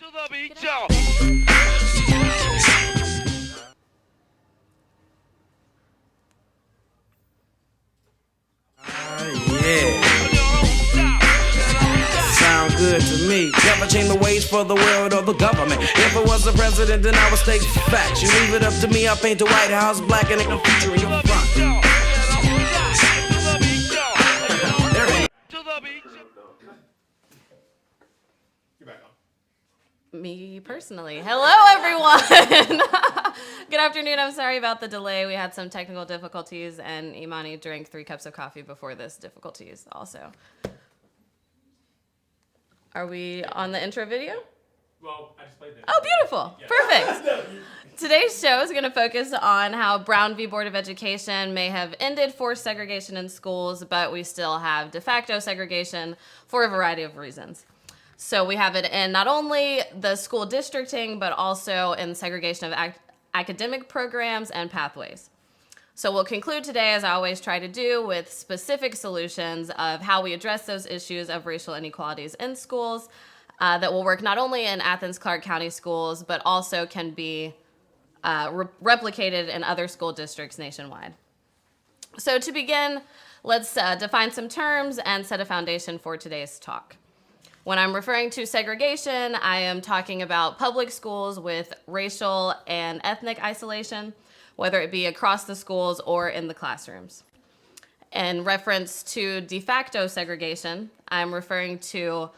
To the beat, y'all. Yeah. Sound good to me. Never change the ways for the world or the government. If I was the president, then I would state facts. You leave it up to me, I paint the White House black and it can feature in your front. Me personally. Hello, everyone. Good afternoon. I'm sorry about the delay. We had some technical difficulties, and Imani drank 3 cups of coffee before this difficulties also. Are we on the intro video? Well, I just played that. Oh, beautiful. Yeah. Perfect. Today's show is going to focus on how Brown v. Board of Education may have ended forced segregation in schools, but we still have de facto segregation for a variety of reasons. So we have it in not only the school districting, but also in segregation of academic programs and pathways. So we'll conclude today, as I always try to do, with specific solutions of how we address those issues of racial inequalities in schools that will work not only in Athens, Clark County schools, but also can be replicated in other school districts nationwide. So to begin, let's define some terms and set a foundation for today's talk. When I'm referring to segregation, I am talking about public schools with racial and ethnic isolation, whether it be across the schools or in the classrooms. In reference to de facto segregation, I'm referring to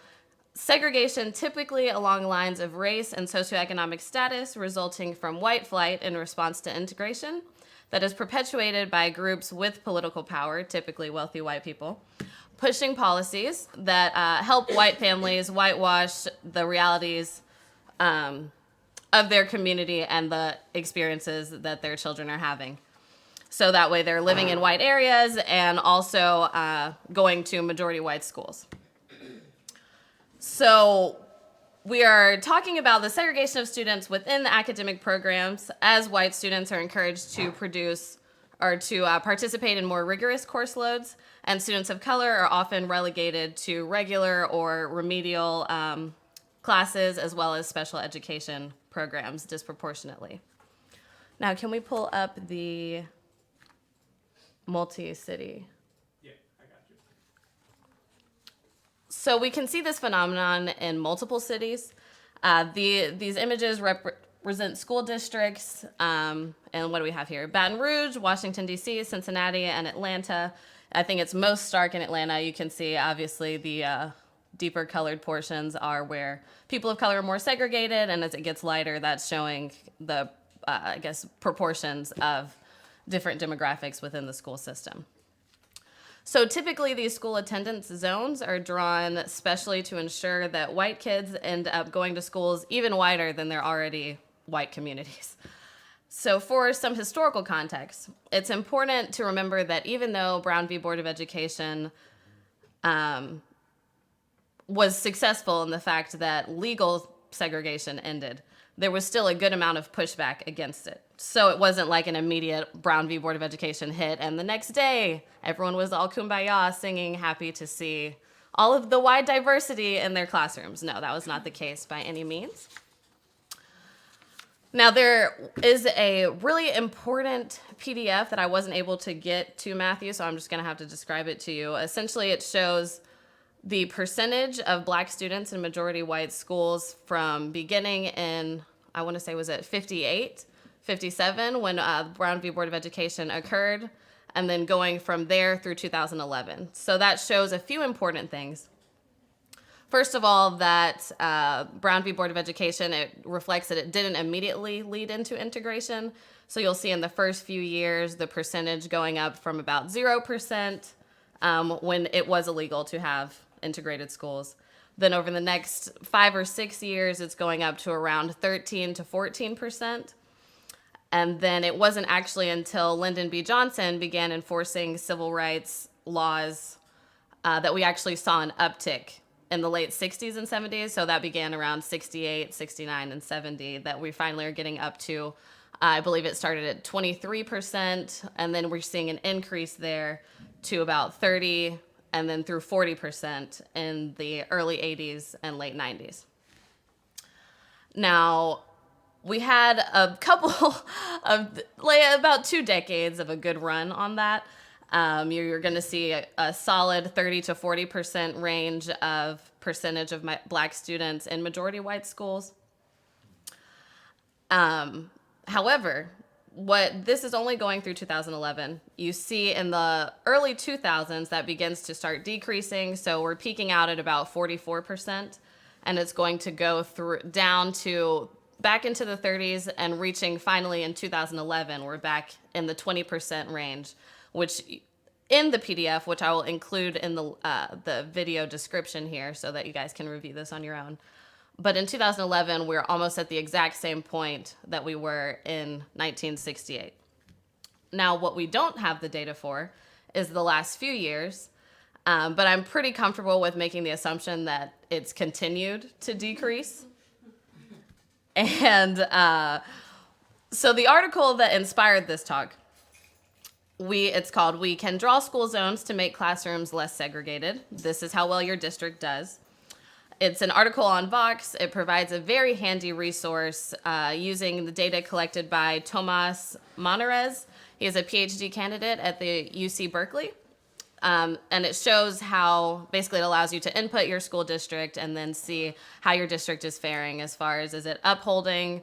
segregation typically along lines of race and socioeconomic status resulting from white flight in response to integration that is perpetuated by groups with political power, typically wealthy white people, pushing policies that help white families whitewash the realities of their community and the experiences that their children are having. So that way they're living in white areas and also going to majority white schools. So we are talking about the segregation of students within the academic programs as white students are encouraged to produce or to participate in more rigorous course loads, and students of color are often relegated to regular or remedial classes as well as special education programs disproportionately. Now, can we pull up the multi-city? Yeah, I got you. So we can see this phenomenon in multiple cities. These images represent school districts, and what do we have here? Baton Rouge, Washington, D.C., Cincinnati, and Atlanta. I think it's most stark in Atlanta. You can see, obviously, the deeper colored portions are where people of color are more segregated, and as it gets lighter, that's showing the, proportions of different demographics within the school system. So typically, these school attendance zones are drawn specially to ensure that white kids end up going to schools even whiter than their already white communities. So for some historical context, it's important to remember that even though Brown v. Board of Education was successful in the fact that legal segregation ended, there was still a good amount of pushback against it. So it wasn't like an immediate Brown v. Board of Education hit, and the next day, everyone was all kumbaya singing, happy to see all of the wide diversity in their classrooms. No, that was not the case by any means. Now, there is a really important PDF that I wasn't able to get to Matthew, so I'm just going to have to describe it to you. Essentially, it shows the percentage of black students in majority white schools from beginning in, I want to say, was it 58, 57, when Brown v. Board of Education occurred, and then going from there through 2011. So that shows a few important things. First of all, that Brown v. Board of Education, it reflects that it didn't immediately lead into integration. So you'll see in the first few years, the percentage going up from about 0% when it was illegal to have integrated schools. Then over the next 5 or 6 years, it's going up to around 13 to 14%. And then it wasn't actually until Lyndon B. Johnson began enforcing civil rights laws that we actually saw an uptick in the late 60s and 70s. So that began around 68, 69, and 70 that we finally are getting up to. I believe it started at 23%, and then we're seeing an increase there to about 30, and then through 40% in the early 80s and late 90s. Now, we had a couple of, like, about 2 decades of a good run on that. You're going to see a solid 30 to 40% range of percentage of black students in majority white schools. However, this is only going through 2011. You see in the early 2000s that begins to start decreasing. So we're peaking out at about 44%, and it's going to go down to back into the 30s and reaching finally in 2011. We're back in the 20% range, which in the PDF, which I will include in the video description here so that you guys can review this on your own. But in 2011, we're almost at the exact same point that we were in 1968. Now, what we don't have the data for is the last few years, but I'm pretty comfortable with making the assumption that it's continued to decrease. And so the article that inspired this talk, it's called "We Can Draw School Zones to Make Classrooms Less Segregated. This is how well your district does." It's an article on Vox. It provides a very handy resource using the data collected by Tomas Monarez. He is a PhD candidate at the UC Berkeley. And it shows how, basically it allows you to input your school district and then see how your district is faring as far as, is it upholding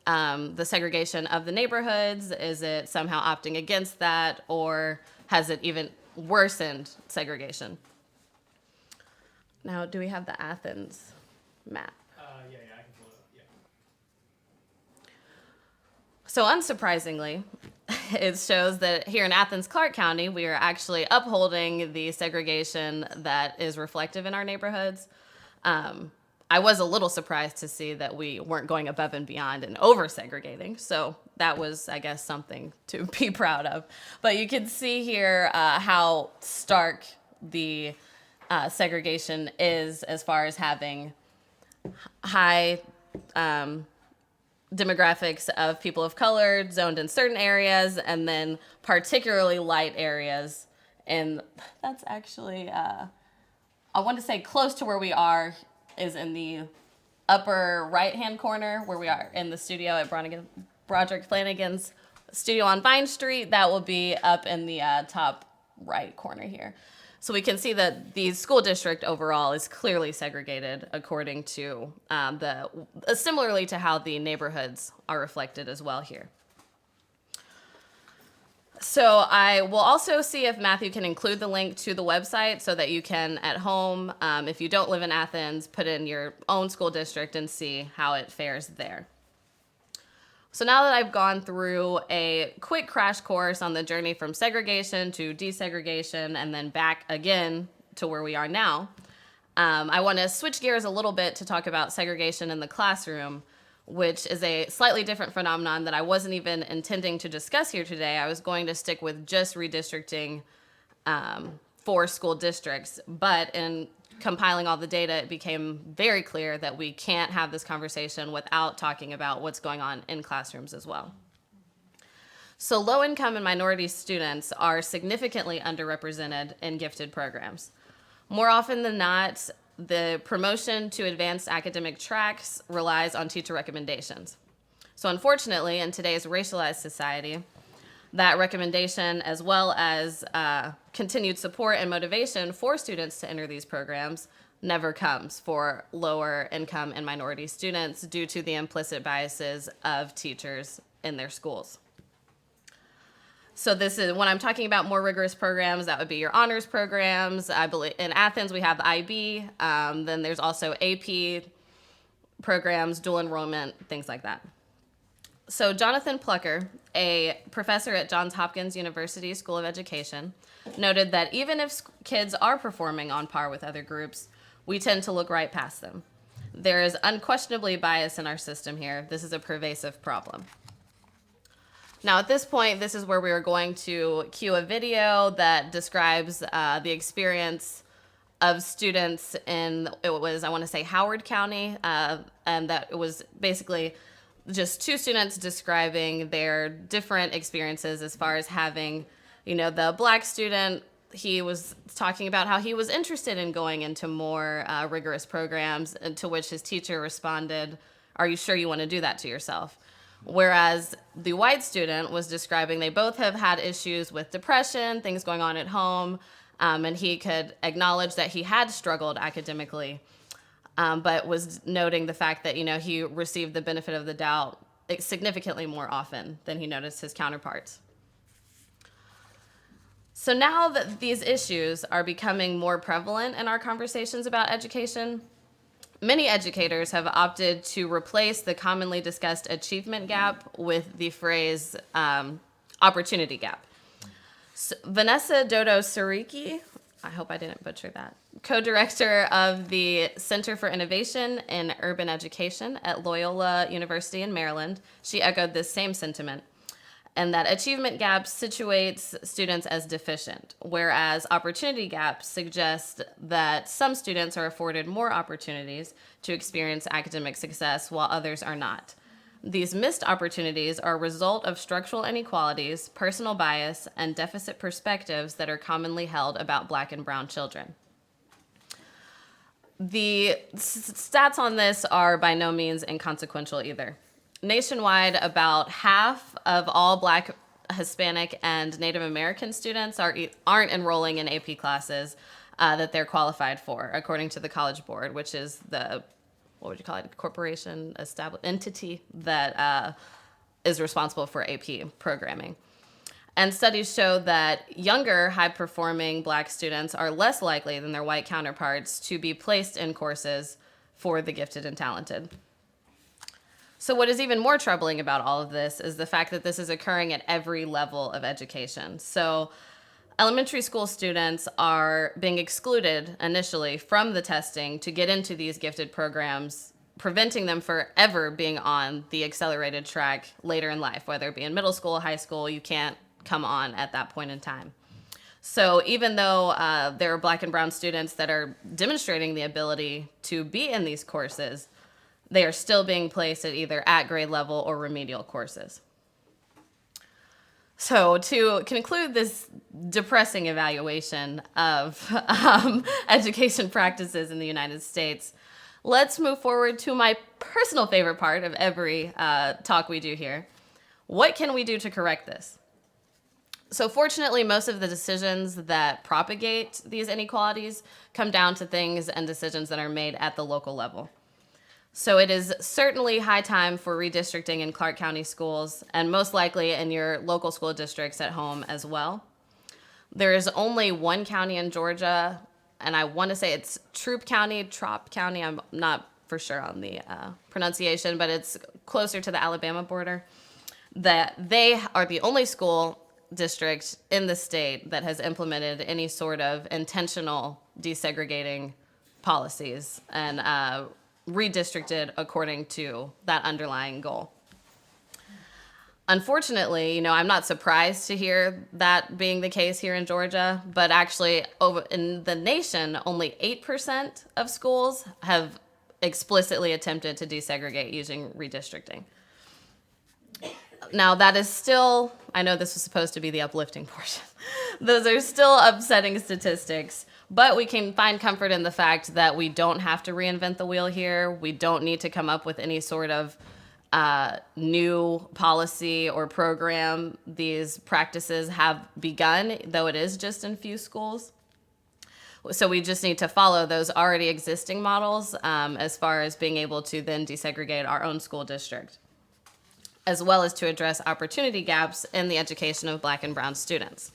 the segregation of the neighborhoods? Is it somehow opting against that? Or has it even worsened segregation? Now, do we have the Athens map? Yeah, I can pull it up, yeah. So unsurprisingly, it shows that here in Athens, Clark County, we are actually upholding the segregation that is reflective in our neighborhoods. I was a little surprised to see that we weren't going above and beyond and over-segregating. So that was, I guess, something to be proud of. But you can see here how stark the segregation is as far as having high demographics of people of color zoned in certain areas, and then particularly light areas. And that's actually, I want to say close to where we are is in the upper right-hand corner where we are in the studio at Broderick Flanagan's studio on Vine Street. That will be up in the top right corner here. So we can see that the school district overall is clearly segregated according to similarly to how the neighborhoods are reflected as well here. So I will also see if Matthew can include the link to the website so that you can at home, if you don't live in Athens, put in your own school district and see how it fares there. So now that I've gone through a quick crash course on the journey from segregation to desegregation and then back again to where we are now, I want to switch gears a little bit to talk about segregation in the classroom, which is a slightly different phenomenon that I wasn't even intending to discuss here today. I was going to stick with just redistricting for school districts, but in compiling all the data, it became very clear that we can't have this conversation without talking about what's going on in classrooms as well. So low-income and minority students are significantly underrepresented in gifted programs. More often than not, the promotion to advanced academic tracks relies on teacher recommendations. So unfortunately, in today's racialized society, that recommendation, as well as continued support and motivation for students to enter these programs, never comes for lower income and minority students due to the implicit biases of teachers in their schools. So this is, when I'm talking about more rigorous programs, that would be your honors programs. I believe in Athens we have the IB, then there's also AP programs, dual enrollment, things like that. So Jonathan Plucker, a professor at Johns Hopkins University School of Education, noted that even if kids are performing on par with other groups, we tend to look right past them. There is unquestionably bias in our system here. This is a pervasive problem. Now at this point, this is where we are going to cue a video that describes the experience of students in, it was, I want to say, Howard County, and that it was basically just 2 students describing their different experiences as far as having, the black student, he was talking about how he was interested in going into more rigorous programs, and to which his teacher responded, Are you sure you want to do that to yourself? Whereas the white student was describing they both have had issues with depression, things going on at home, and he could acknowledge that he had struggled academically, but was noting the fact that, he received the benefit of the doubt significantly more often than he noticed his counterparts. So now that these issues are becoming more prevalent in our conversations about education, many educators have opted to replace the commonly discussed achievement gap with the phrase opportunity gap. So Vanessa Dodo-Sariki, I hope I didn't butcher that, co-director of the Center for Innovation in Urban Education at Loyola University in Maryland, she echoed this same sentiment, and that achievement gap situates students as deficient, whereas opportunity gaps suggest that some students are afforded more opportunities to experience academic success while others are not. These missed opportunities are a result of structural inequalities, personal bias, and deficit perspectives that are commonly held about Black and brown children. The stats on this are by no means inconsequential either. Nationwide, about half of all Black, Hispanic, and Native American students aren't enrolling in AP classes that they're qualified for, according to the College Board, which is the, corporation, entity that is responsible for AP programming. And studies show that younger, high-performing Black students are less likely than their white counterparts to be placed in courses for the gifted and talented. So what is even more troubling about all of this is the fact that this is occurring at every level of education. So elementary school students are being excluded initially from the testing to get into these gifted programs, preventing them forever being on the accelerated track later in life, whether it be in middle school, high school, you can't come on at that point in time. So even though there are Black and brown students that are demonstrating the ability to be in these courses, they are still being placed at either at grade level or remedial courses. So to conclude this depressing evaluation of education practices in the United States, let's move forward to my personal favorite part of every talk we do here. What can we do to correct this? So fortunately, most of the decisions that propagate these inequalities come down to things and decisions that are made at the local level. So it is certainly high time for redistricting in Clark County schools, and most likely in your local school districts at home as well. There is only one county in Georgia, and I want to say it's Trop County, I'm not for sure on the pronunciation, but it's closer to the Alabama border, that they are the only school district in the state that has implemented any sort of intentional desegregating policies and redistricted according to that underlying goal. Unfortunately, I'm not surprised to hear that being the case here in Georgia, but actually in the nation, only 8% of schools have explicitly attempted to desegregate using redistricting. Now, that is still, I know this was supposed to be the uplifting portion. Those are still upsetting statistics. But we can find comfort in the fact that we don't have to reinvent the wheel here. We don't need to come up with any sort of new policy or program. These practices have begun, though it is just in few schools. So we just need to follow those already existing models as far as being able to then desegregate our own school district, as well as to address opportunity gaps in the education of Black and brown students.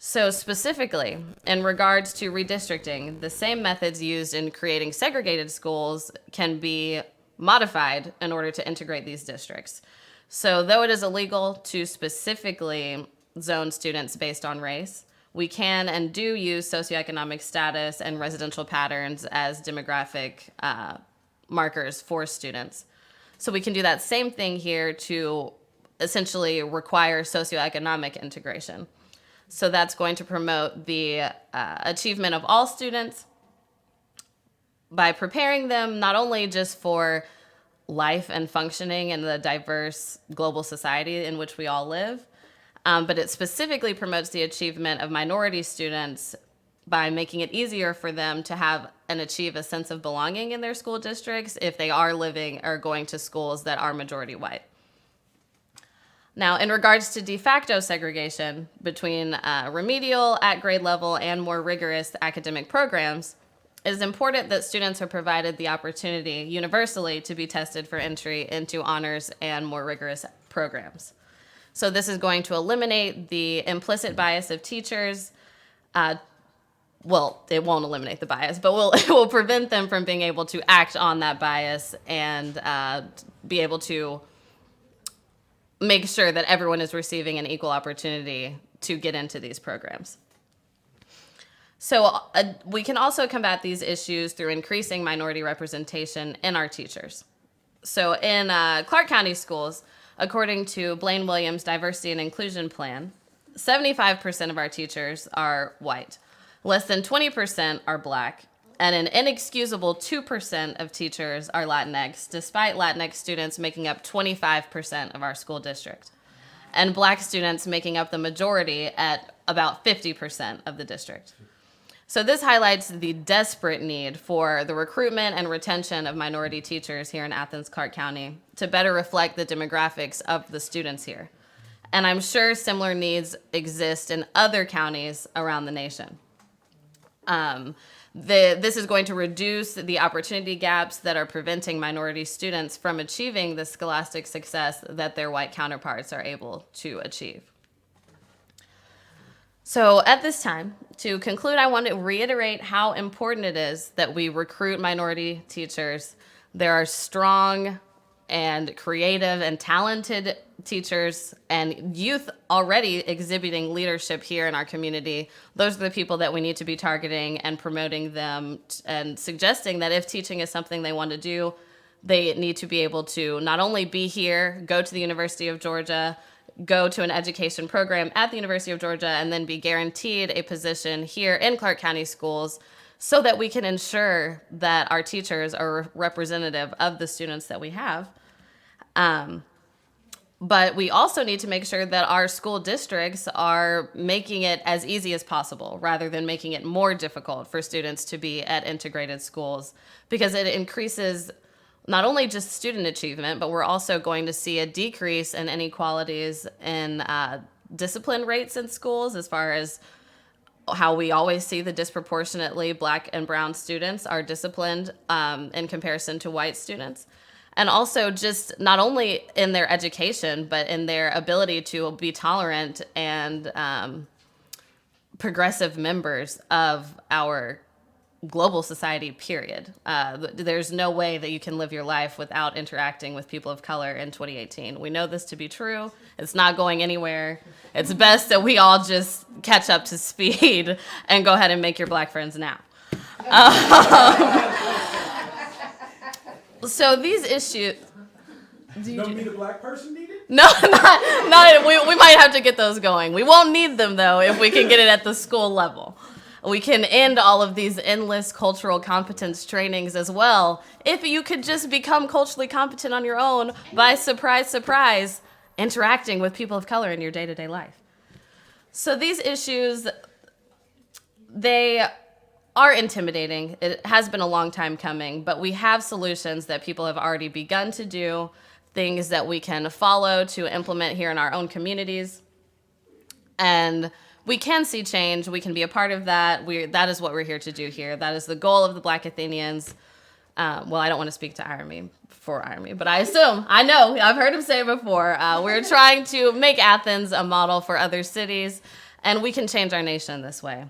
So specifically, in regards to redistricting, the same methods used in creating segregated schools can be modified in order to integrate these districts. So though it is illegal to specifically zone students based on race, we can and do use socioeconomic status and residential patterns as demographic markers for students. So we can do that same thing here to essentially require socioeconomic integration. So that's going to promote the achievement of all students by preparing them not only just for life and functioning in the diverse global society in which we all live, but it specifically promotes the achievement of minority students by making it easier for them to have and achieve a sense of belonging in their school districts if they are living or going to schools that are majority white. Now, in regards to de facto segregation between remedial at grade level and more rigorous academic programs, it is important that students are provided the opportunity universally to be tested for entry into honors and more rigorous programs. So this is going to eliminate the implicit bias of teachers. Well, it won't eliminate the bias, but it will prevent them from being able to act on that bias and be able to make sure that everyone is receiving an equal opportunity to get into these programs. So we can also combat these issues through increasing minority representation in our teachers. So in Clark County schools, according to Blaine Williams' Diversity and Inclusion Plan, 75% of our teachers are white. Less than 20% are Black, and an inexcusable 2% of teachers are Latinx, despite Latinx students making up 25% of our school district, and Black students making up the majority at about 50% of the district. So this highlights the desperate need for the recruitment and retention of minority teachers here in Athens, Clark County to better reflect the demographics of the students here. And I'm sure similar needs exist in other counties around the nation. This is going to reduce the opportunity gaps that are preventing minority students from achieving the scholastic success that their white counterparts are able to achieve. So at this time, to conclude, I want to reiterate how important it is that we recruit minority teachers. There are strong and creative and talented teachers and youth already exhibiting leadership here in our community. Those are the people that we need to be targeting and promoting them and suggesting that if teaching is something they want to do, they need to be able to not only be here, go to the University of Georgia, go to an education program at the University of Georgia, and then be guaranteed a position here in Clark County schools so that we can ensure that our teachers are representative of the students that we have. But we also need to make sure that our school districts are making it as easy as possible rather than making it more difficult for students to be at integrated schools, because it increases not only just student achievement, but we're also going to see a decrease in inequalities in discipline rates in schools, as far as how we always see the disproportionately Black and brown students are disciplined in comparison to white students. And also just not only in their education, but in their ability to be tolerant and progressive members of our global society, period. There's no way that you can live your life without interacting with people of color in 2018. We know this to be true. It's not going anywhere. It's best that we all just catch up to speed and go ahead and make your Black friends now. So these issues... Don't need a Black person needed? No, not we might have to get those going. We won't need them, though, if we can get it at the school level. We can end all of these endless cultural competence trainings as well if you could just become culturally competent on your own by, surprise, interacting with people of color in your day-to-day life. So these issues, they are intimidating. It has been a long time coming, but we have solutions that people have already begun to do, things that we can follow to implement here in our own communities. And we can see change. We can be a part of that. That is what we're here to do here. That is the goal of the Black Athenians. Well, I don't want to speak to Irony, but I know, I've heard him say it before. We're trying to make Athens a model for other cities, and we can change our nation this way.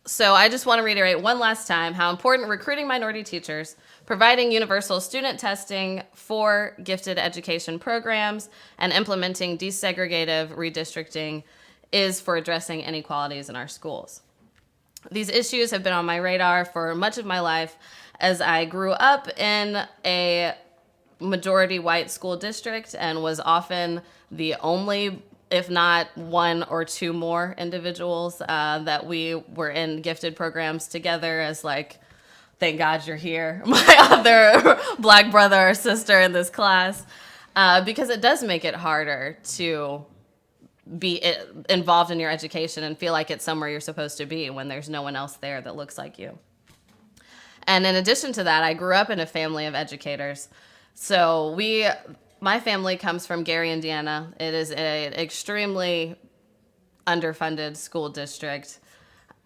So I just want to reiterate one last time how important recruiting minority teachers, providing universal student testing for gifted education programs, and implementing desegregative redistricting is for addressing inequalities in our schools. These issues have been on my radar for much of my life as I grew up in a majority white school district and was often the only, if not one or two more individuals that we were in gifted programs together as, like, thank God you're here, my other Black brother or sister in this class, because it does make it harder to be involved in your education and feel like it's somewhere you're supposed to be when there's no one else there that looks like you. And in addition to that, I grew up in a family of educators. So my family comes from Gary, Indiana. It is an extremely underfunded school district.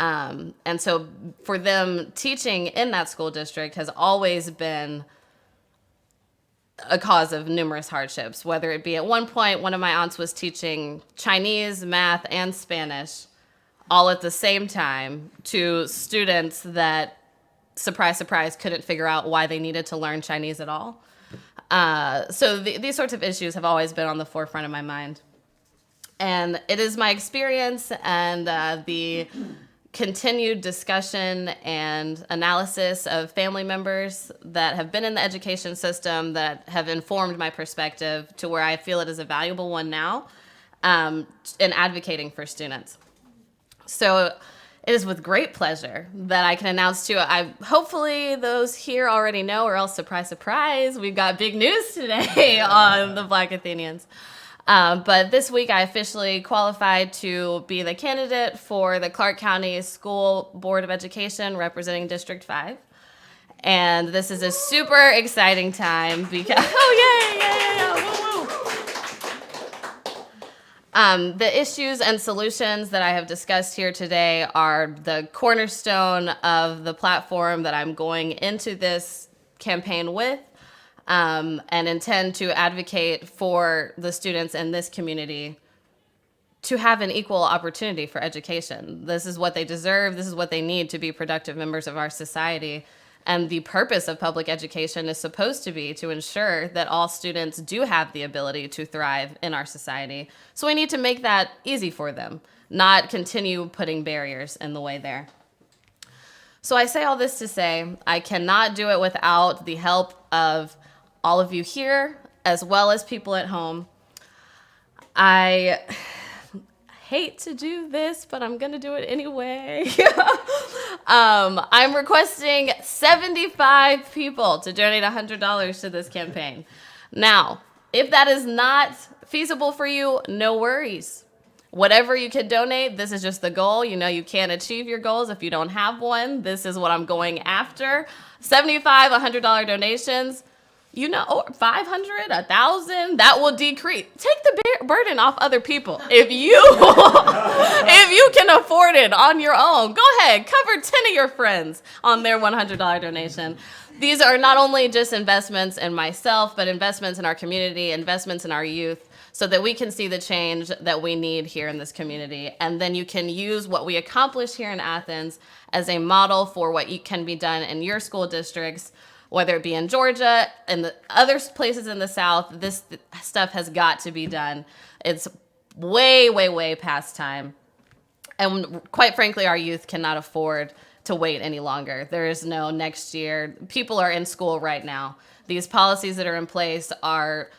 And so for them, teaching in that school district has always been a cause of numerous hardships, whether it be at one point, one of my aunts was teaching Chinese, math, and Spanish all at the same time to students that, surprise, surprise, couldn't figure out why they needed to learn Chinese at all. So these sorts of issues have always been on the forefront of my mind. And it is my experience and the continued discussion and analysis of family members that have been in the education system that have informed my perspective to where I feel it is a valuable one now in advocating for students. So it is with great pleasure that I can announce to you, hopefully those here already know, or else surprise, surprise, we've got big news today on the Black Athenians. But this week I officially qualified to be the candidate for the Clark County School Board of Education representing District 5. And this is a super exciting time because, the issues and solutions that I have discussed here today are the cornerstone of the platform that I'm going into this campaign with. And intend to advocate for the students in this community to have an equal opportunity for education. This is what they deserve. This is what they need to be productive members of our society. And the purpose of public education is supposed to be to ensure that all students do have the ability to thrive in our society. So we need to make that easy for them, not continue putting barriers in the way there. So I say all this to say, I cannot do it without the help of all of you here, as well as people at home. I hate to do this, but I'm gonna do it anyway. I'm requesting 75 people to donate $100 to this campaign. Now, if that is not feasible for you, no worries. Whatever you can donate, this is just the goal. You know you can't achieve your goals if you don't have one. This is what I'm going after. 75 $100 donations. You know, 500, 1,000, that will decrease. Take the burden off other people. If you can afford it on your own, go ahead, cover 10 of your friends on their $100 donation. These are not only just investments in myself, but investments in our community, investments in our youth, so that we can see the change that we need here in this community. And then you can use what we accomplish here in Athens as a model for what can be done in your school districts. Whether it be in Georgia and the other places in the South, this stuff has got to be done. It's way, way, way past time. And quite frankly, our youth cannot afford to wait any longer. There is no next year. People are in school right now. These policies that are in place are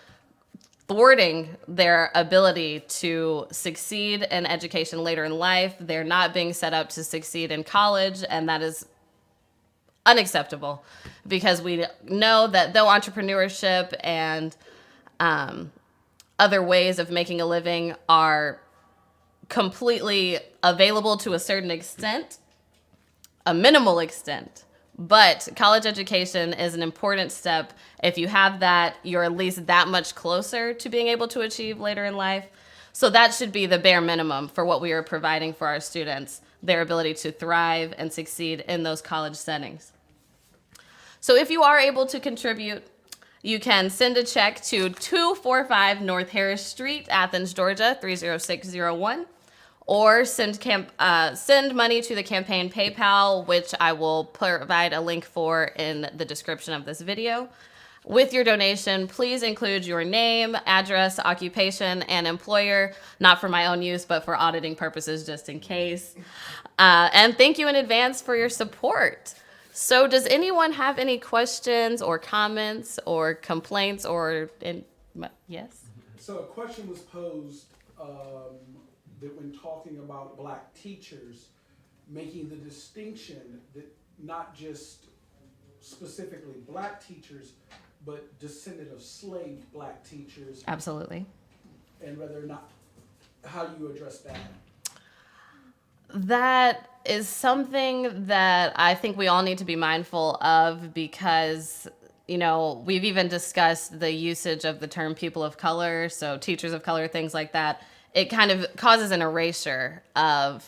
thwarting their ability to succeed in education later in life. They're not being set up to succeed in college, and that is unacceptable, because we know that though entrepreneurship and other ways of making a living are completely available to a certain extent, a minimal extent, but college education is an important step. If you have that, you're at least that much closer to being able to achieve later in life. So that should be the bare minimum for what we are providing for our students, their ability to thrive and succeed in those college settings. So if you are able to contribute, you can send a check to 245 North Harris Street, Athens, Georgia, 30601, or send money to the campaign PayPal, which I will provide a link for in the description of this video. With your donation, please include your name, address, occupation, and employer, not for my own use, but for auditing purposes, just in case. And thank you in advance for your support. So does anyone have any questions or comments or complaints yes? So a question was posed that when talking about Black teachers, making the distinction that not just specifically Black teachers, but descendant of slave Black teachers. Absolutely. And whether or not how do you address that? That is something that I think we all need to be mindful of because, you know, we've even discussed the usage of the term people of color, so teachers of color, things like that. It kind of causes an erasure of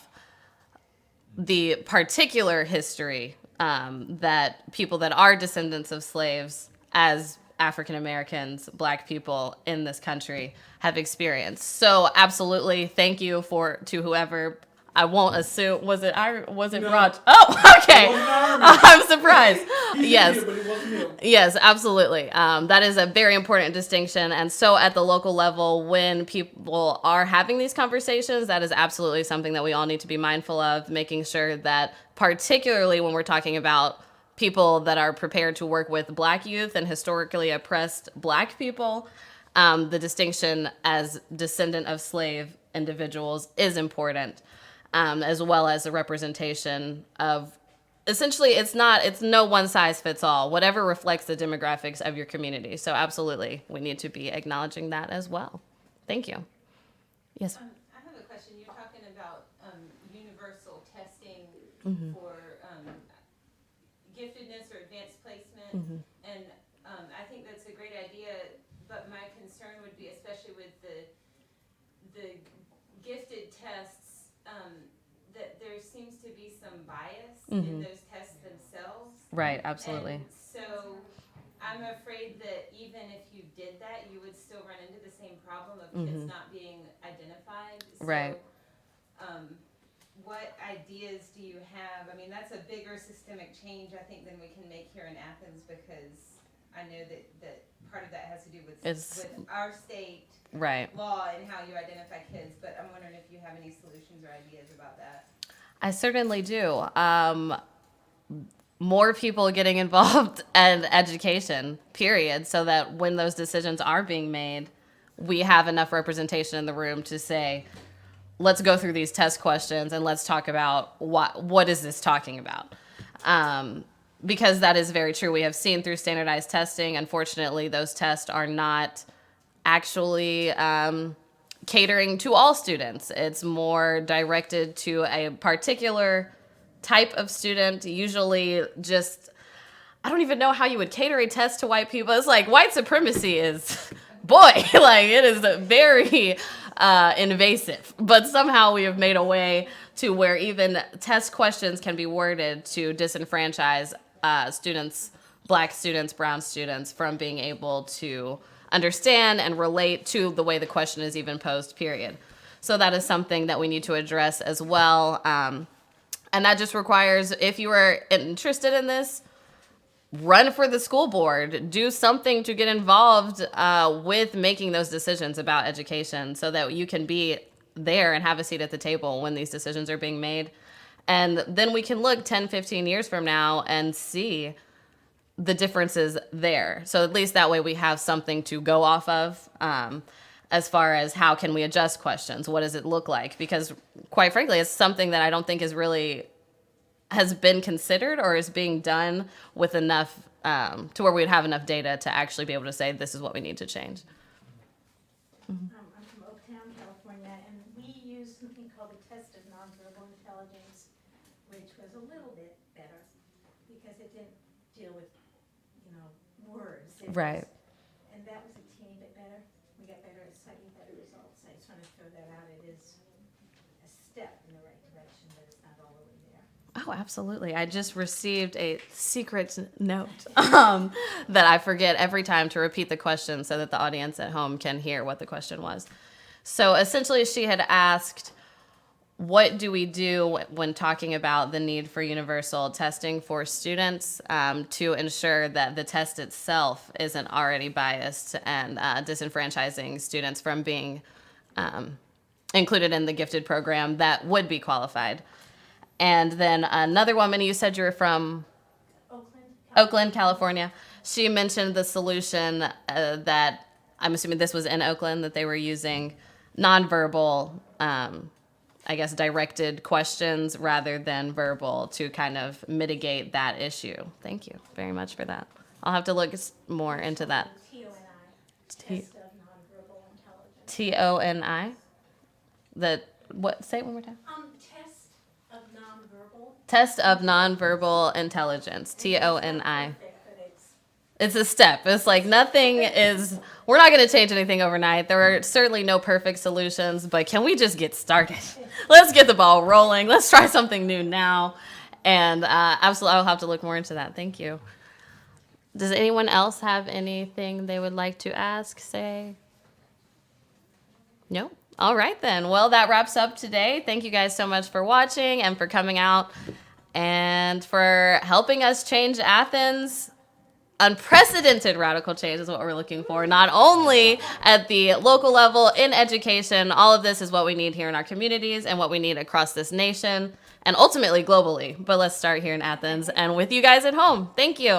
the particular history that people that are descendants of slaves as African Americans, Black people in this country have experienced. So absolutely, thank you to whoever. I won't assume was it No. Raj? Oh, okay. It wasn't Armin. I'm surprised. He's Yes. in here, but it wasn't him. Yes, absolutely. That is a very important distinction. And so at the local level, when people are having these conversations, that is absolutely something that we all need to be mindful of, making sure that particularly when we're talking about people that are prepared to work with Black youth and historically oppressed Black people, the distinction as descendant of slave individuals is important, as well as a representation of essentially it's no one size fits all, whatever reflects the demographics of your community. So absolutely, we need to be acknowledging that as well. Thank you. Yes. I have a question. You're talking about universal testing for giftedness or advanced placement, and I think that's a great idea. But my concern would be, especially with the gifted tests, that there seems to be some bias in those tests themselves. Right. Absolutely. And so I'm afraid that even if you did that, you would still run into the same problem of kids not being identified. So, Right. What ideas do you have? I mean, that's a bigger systemic change, I think, than we can make here in Athens, because I know that part of that has to do with our state Right. law and how you identify kids. But I'm wondering if you have any solutions or ideas about that. I certainly do. More people getting involved in education, period, so that when those decisions are being made, we have enough representation in the room to say, let's go through these test questions and let's talk about what is this talking about? Because that is very true. We have seen through standardized testing, unfortunately, those tests are not actually catering to all students. It's more directed to a particular type of student, usually just, I don't even know how you would cater a test to white people. It's like white supremacy is, boy, like it is very invasive. But somehow we have made a way to where even test questions can be worded to disenfranchise students, Black students, brown students, from being able to understand and relate to the way the question is even posed, period. So that is something that we need to address as well. And that just requires, if you are interested in this, run for the school board, do something to get involved with making those decisions about education so that you can be there and have a seat at the table when these decisions are being made. And then we can look 10, 15 years from now and see the differences there. So at least that way we have something to go off of as far as how can we adjust questions? What does it look like? Because quite frankly, it's something that I don't think has been considered or is being done with enough to where we'd have enough data to actually be able to say this is what we need to change. I'm from Oaktown, California, and we used something called the test of nonverbal intelligence, which was a little bit better because it didn't deal with, words. Right. And that was a teeny bit better. We got slightly better results. I just want to throw that out. It is a step in the right direction, but it's not all the way there. Oh, absolutely. I just received a secret note that I forget every time to repeat the question so that the audience at home can hear what the question was. So essentially she had asked, what do we do when talking about the need for universal testing for students to ensure that the test itself isn't already biased and disenfranchising students from being included in the gifted program that would be qualified? And then another woman, you said you were from Oakland, California. She mentioned the solution that, I'm assuming this was in Oakland, that they were using nonverbal, directed questions rather than verbal to kind of mitigate that issue. Thank you very much for that. I'll have to look more into that. TONI, test of nonverbal intelligence. TONI? Say it one more time. Test of nonverbal. Test of nonverbal intelligence. TONI. Perfect, but It's a step. It's like we're not going to change anything overnight. There are certainly no perfect solutions, but can we just get started? Let's get the ball rolling. Let's try something new now. And absolutely, I'll have to look more into that. Thank you. Does anyone else have anything they would like to ask, say? No? All right, then. Well, that wraps up today. Thank you guys so much for watching and for coming out and for helping us change Athens. Unprecedented radical change is what we're looking for, not only at the local level, in education. All of this is what we need here in our communities and what we need across this nation and ultimately globally. But let's start here in Athens and with you guys at home. Thank you.